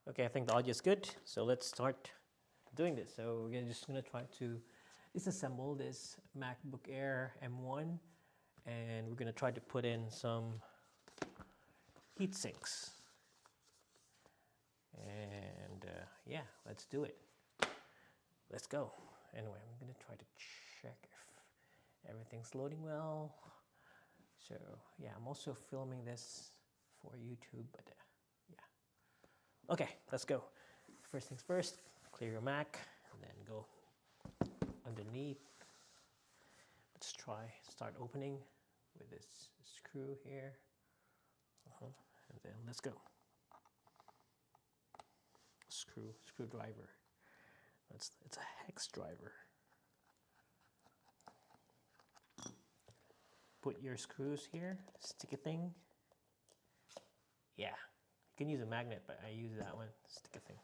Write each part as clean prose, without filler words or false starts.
Okay, I think the audio is good, so let's start doing this. So we're just gonna try to disassemble this MacBook Air M1, and we're gonna try to put in some heat sinks. And yeah, let's do it. Let's go. Anyway, I'm gonna try to check if everything's loading well. So yeah, I'm also filming this for YouTube, but yeah. Okay, let's go. First things first, clear your Mac, and then go underneath. Let's try start opening with this screw here. And then let's go. Screwdriver. It's a hex driver. Put your screws here, sticky thing. Yeah, you can use a magnet, but I use that one, sticky thing.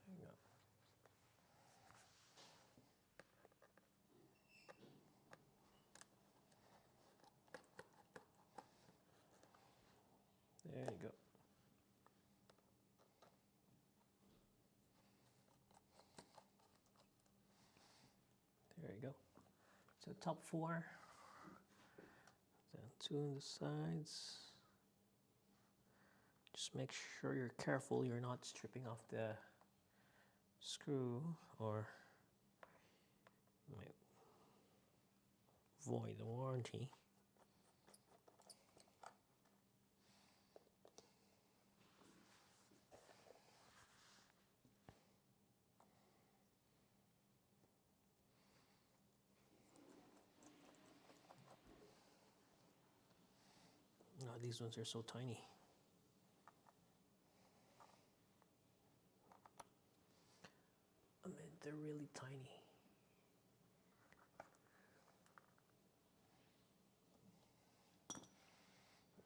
There you go. There you go. There you go. So top four, then two on the sides. Just make sure you're careful you're not stripping off the screw or might void the warranty. No, these ones are so tiny. I mean, they're really tiny.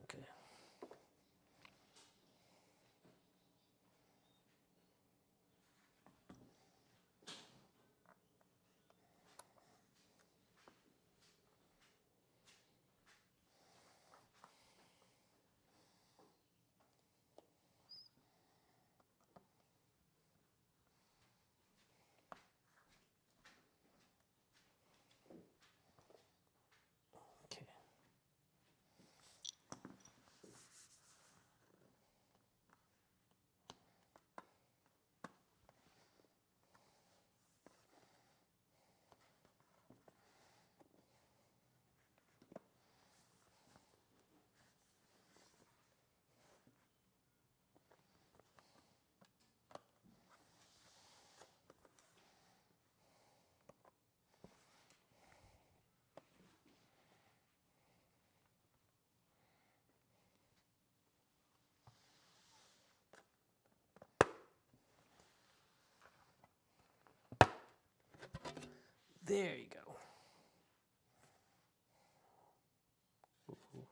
Okay. Okay. There you go. Ooh.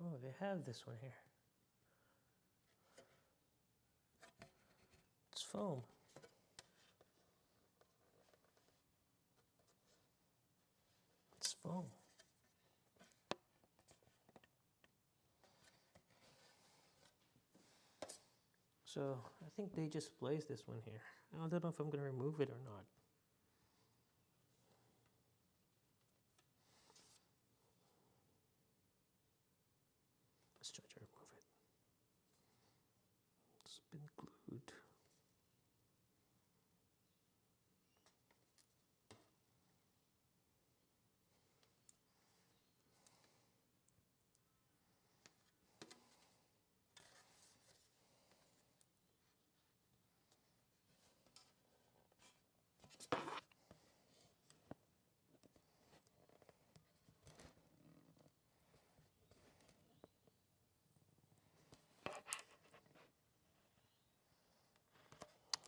Oh, they have this one here. It's foam. It's foam. So I think they just placed this one here. I don't know if I'm going to remove it or not. Let's try to remove it. It's been glued.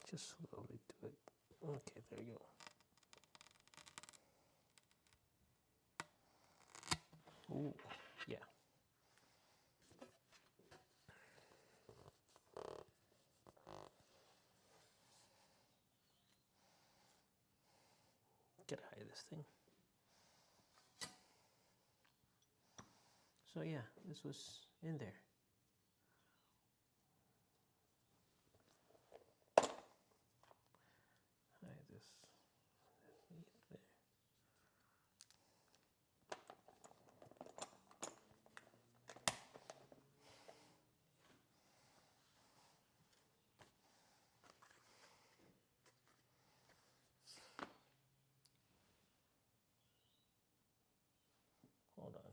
Just slowly do it. Okay, there you go. Ooh, yeah. Get hide this thing. So yeah, this was in there. Hide this underneath there. Hold on.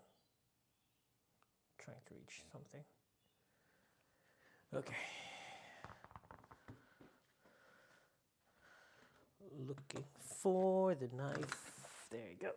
Trying to reach something. Okay. Looking for the knife. There you go.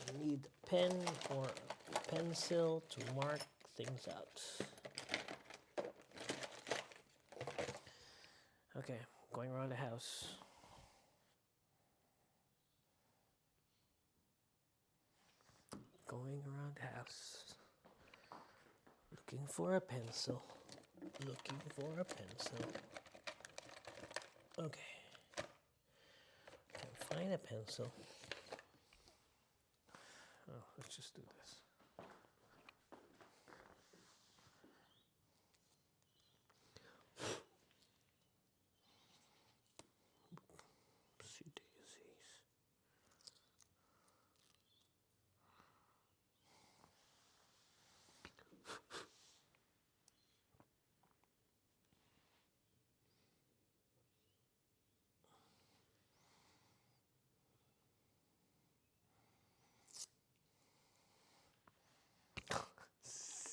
I need a pen or a pencil to mark things out. Okay, going around the house. Going around the house. Looking for a pencil. Looking for a pencil. Okay. Can't find a pencil. Oh, let's just do this. Oopsie daisies.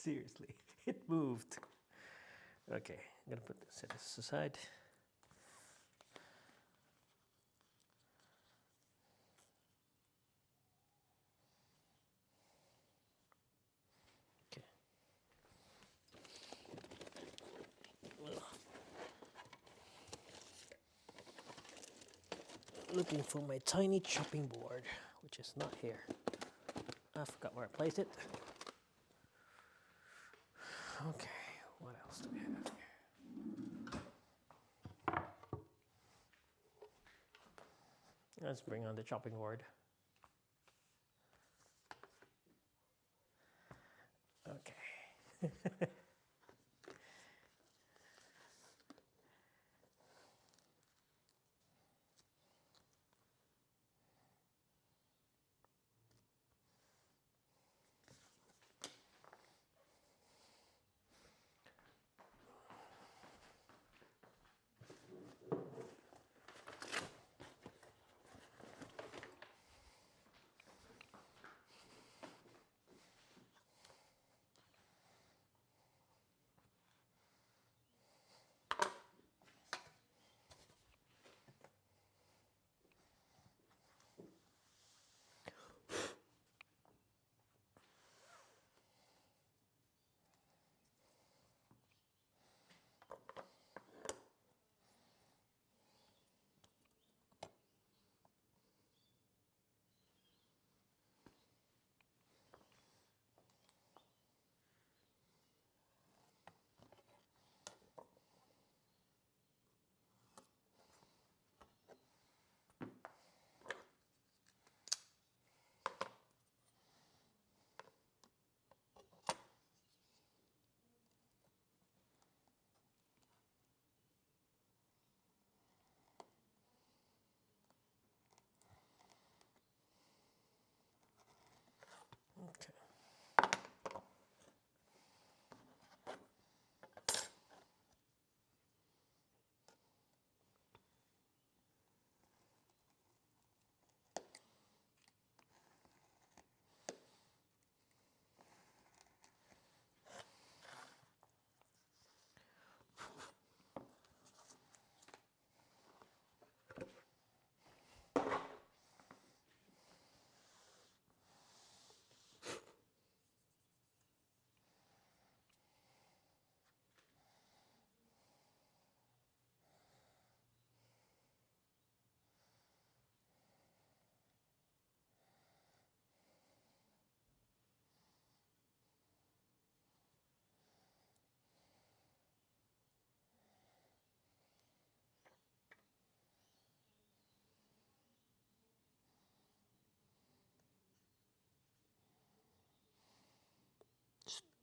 Seriously, it moved. Okay, I'm gonna set this aside. Okay. Ugh. Looking for my tiny chopping board, which is not here. I forgot where I placed it. Okay, what else do we have here? Let's bring on the chopping board. Okay.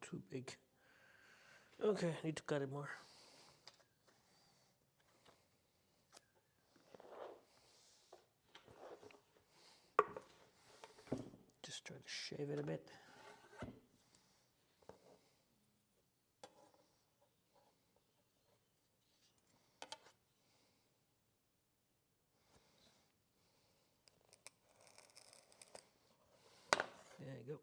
too big. Okay, I need to cut it more. Just try to shave it a bit. There you go.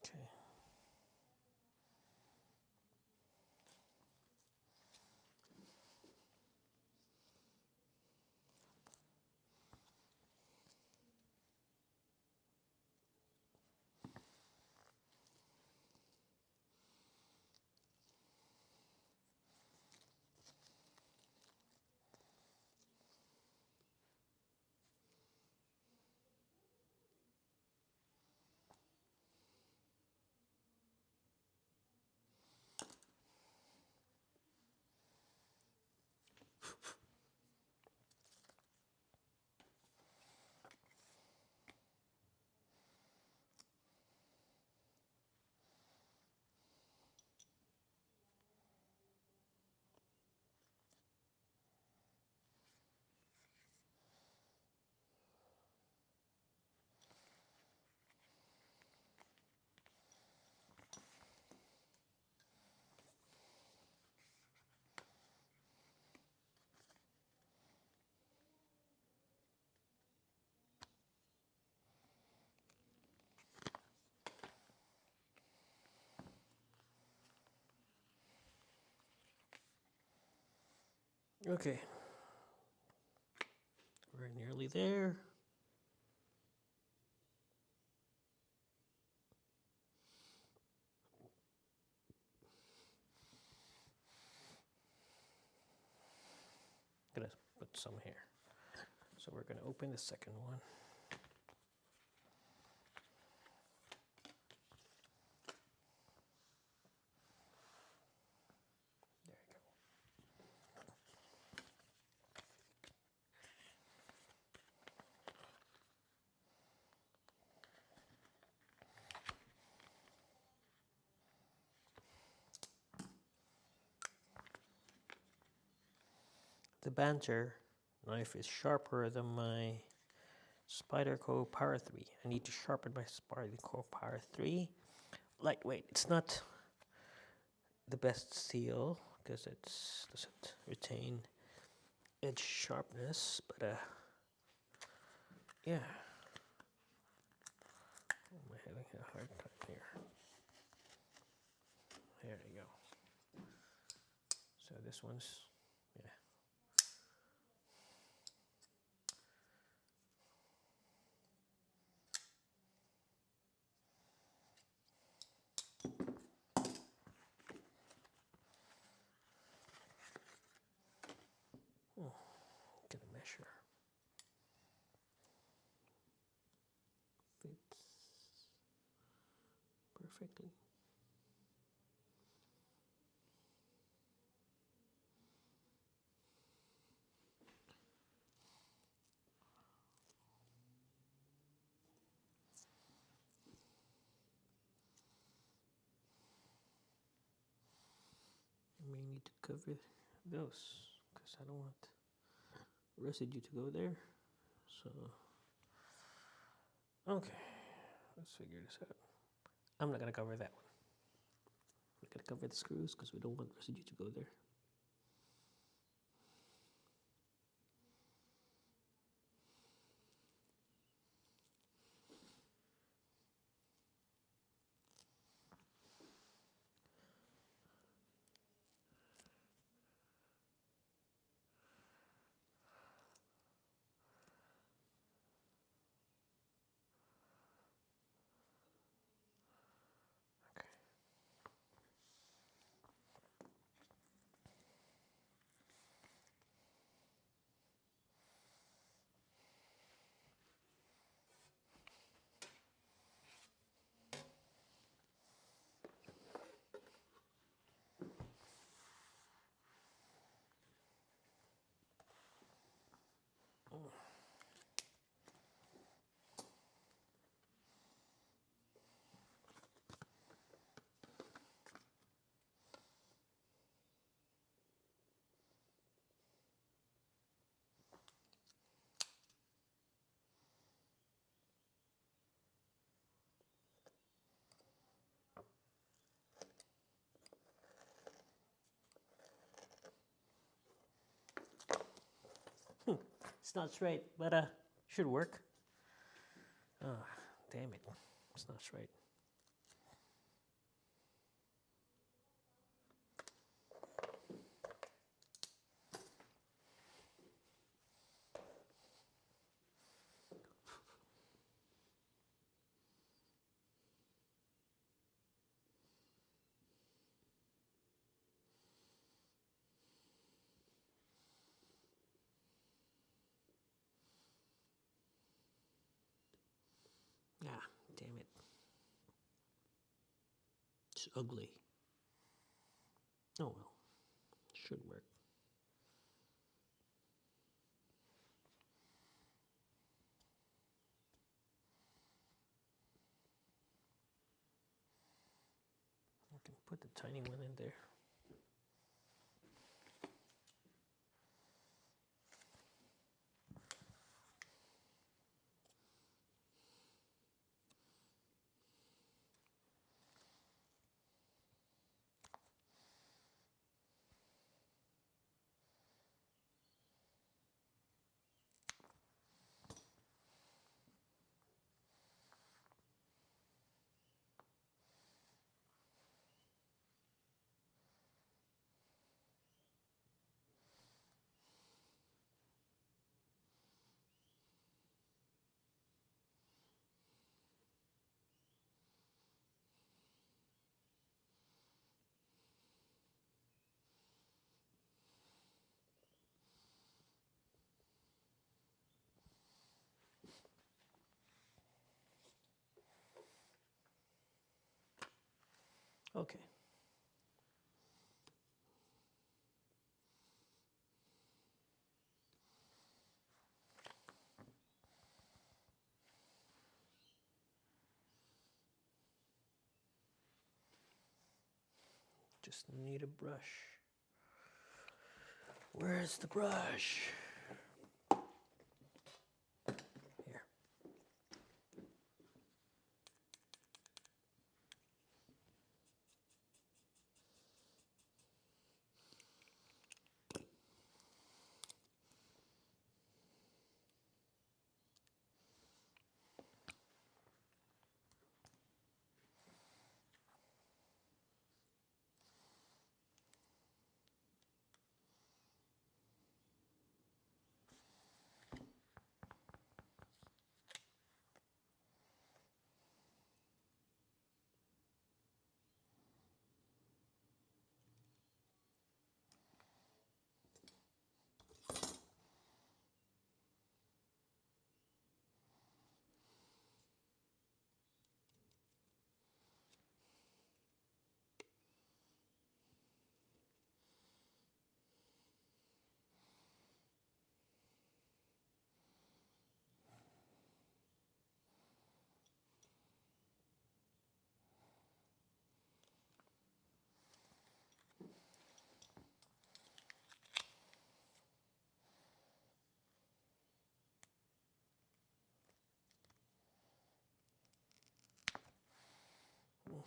Okay. Okay. We're nearly there. I'm gonna put some here. So we're gonna open the second one. There you go. The banter, knife is sharper than my Spyderco Power 3. I need to sharpen my Spyderco Power 3. Lightweight. It's not the best steel because it doesn't retain edge sharpness, but yeah. I'm having a hard time here. There you go. So this one's, yeah. Gonna measure. Fits perfectly. I may need to cover those because I don't want residue to go there. So, okay, let's figure this out. I'm not gonna cover that one. We're gonna cover the screws because we don't want residue to go there. It's not straight, but should work. Ah, damn it. It's not straight. Ah, damn it. It's ugly. Oh well. Should work. I can put the tiny one in there. Okay. Just need a brush. Where's the brush?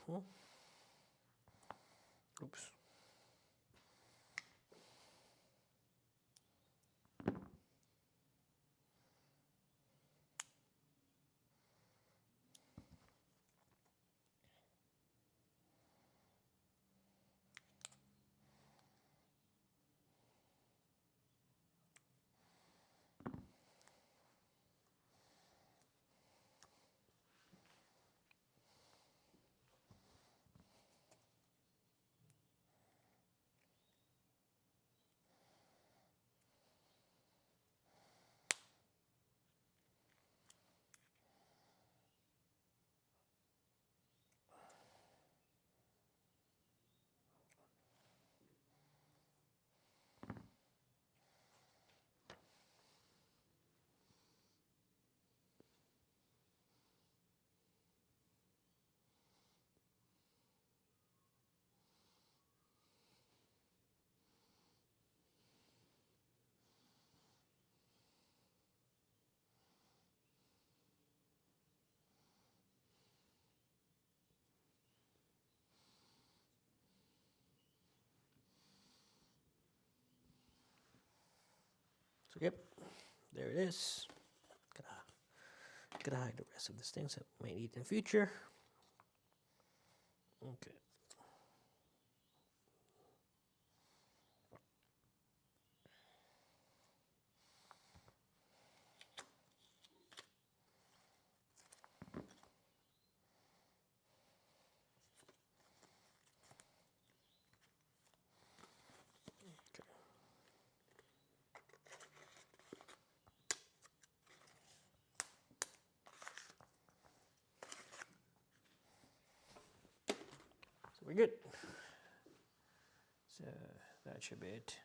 Oops. So yep, there it is. Gotta hide the rest of these things that we might need in the future. Okay. So we're good. So that should be it.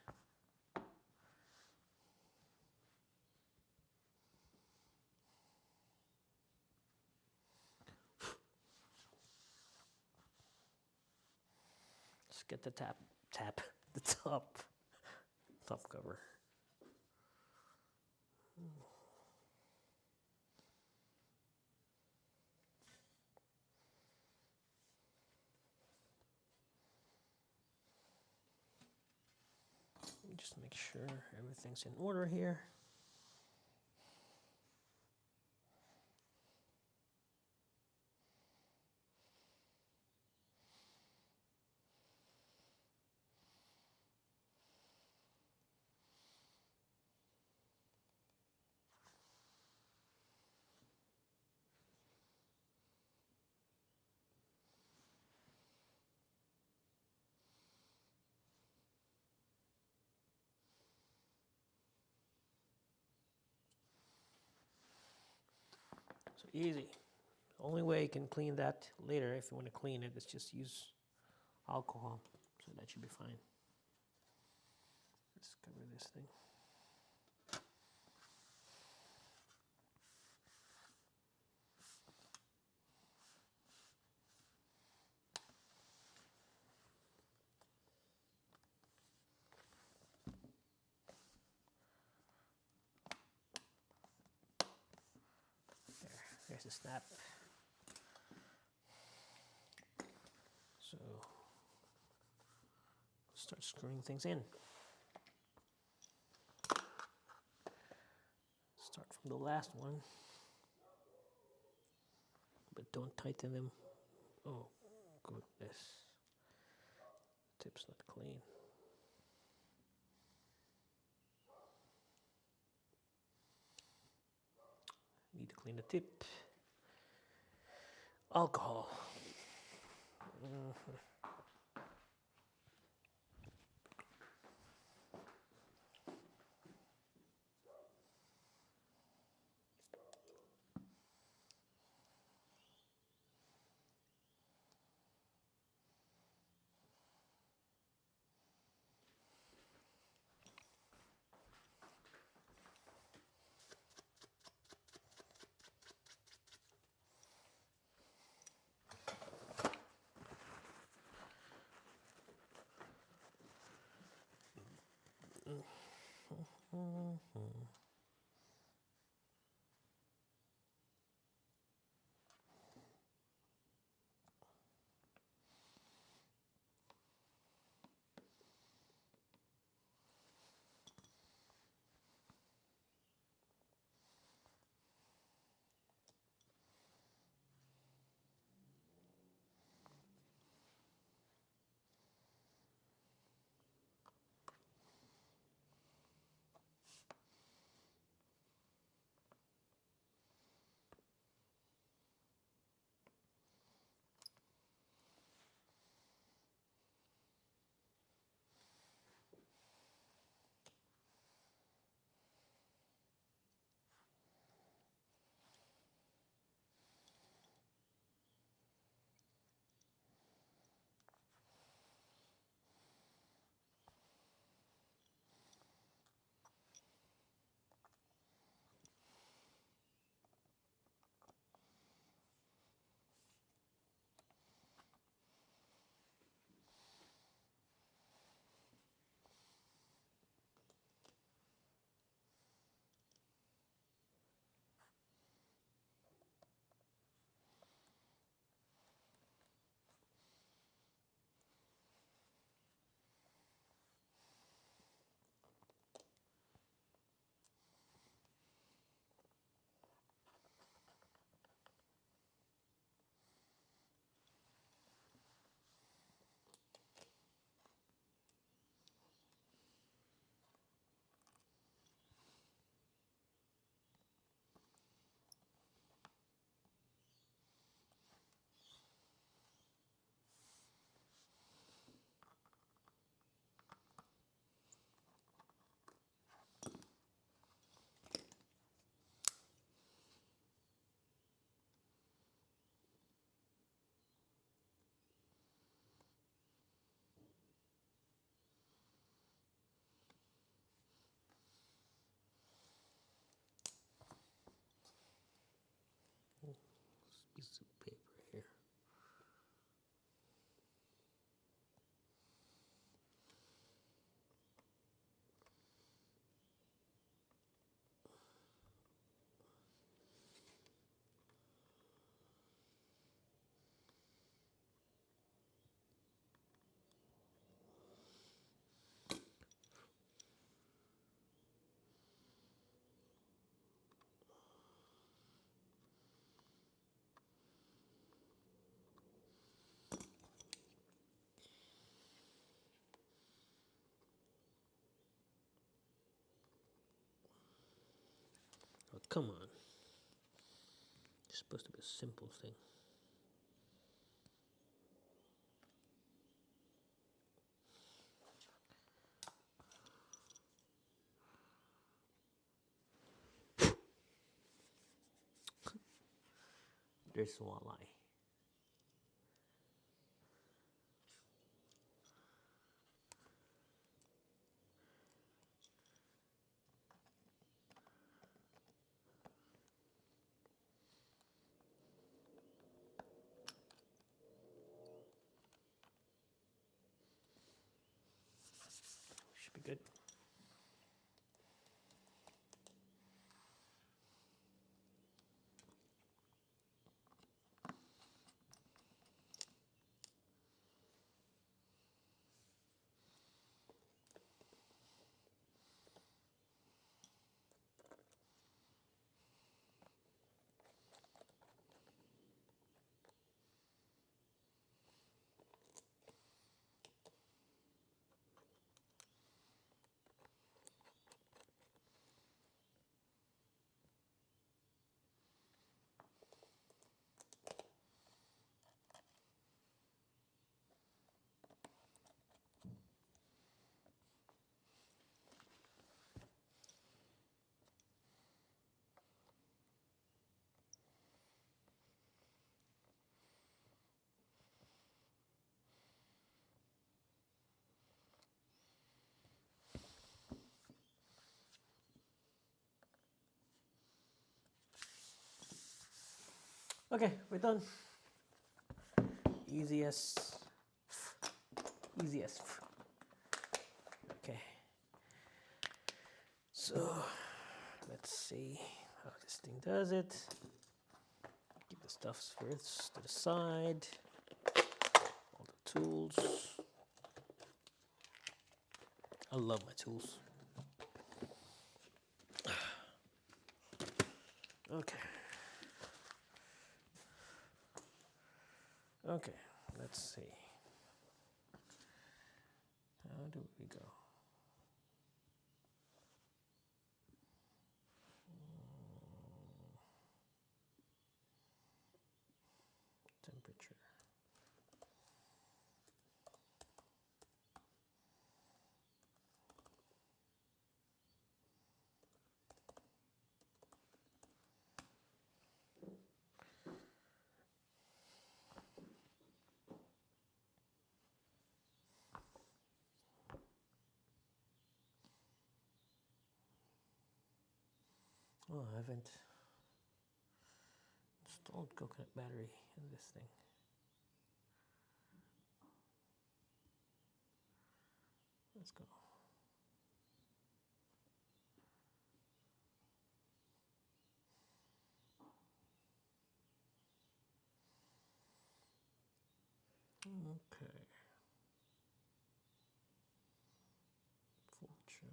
Let's get the the top cover. Just make sure everything's in order here. So easy. The only way you can clean that later, if you want to clean it, is just use alcohol. So that should be fine. Let's cover this thing. There's the snap. So start screwing things in. Start from the last one, but don't tighten them. Oh goodness, tip's not clean. Need to clean the tip. Alcohol. Come on. It's supposed to be a simple thing. There's walleye. Should be good. Okay, we're done. Easy as. Easy as. Okay. So, let's see how this thing does it. Keep the stuff first to the side. All the tools. I love my tools. Okay. Okay, let's see. How do we go? Temperature. Oh, I haven't installed coconut battery in this thing. Let's go. Okay. Full charge.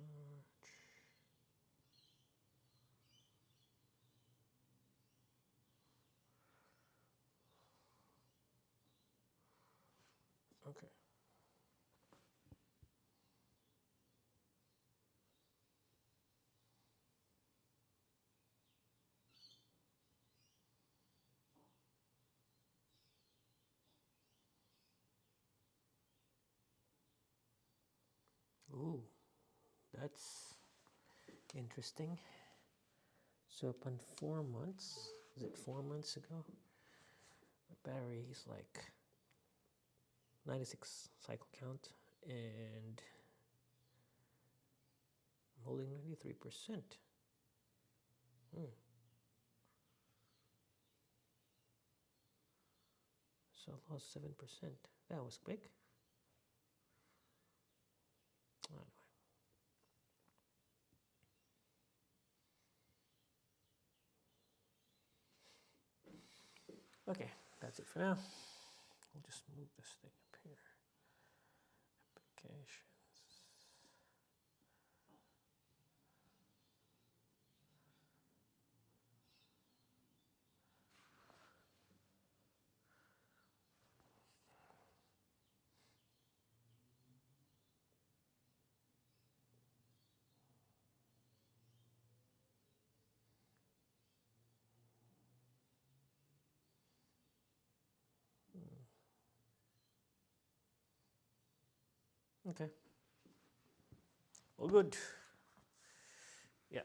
Okay. Ooh, that's interesting. So upon 4 months, is it 4 months ago? The battery is like 96 cycle count and I'm holding 93%. So I lost 7%. That was quick. Anyway. Okay, that's it for now. We'll just move this thing up here. Applications. Okay. All good. Yeah.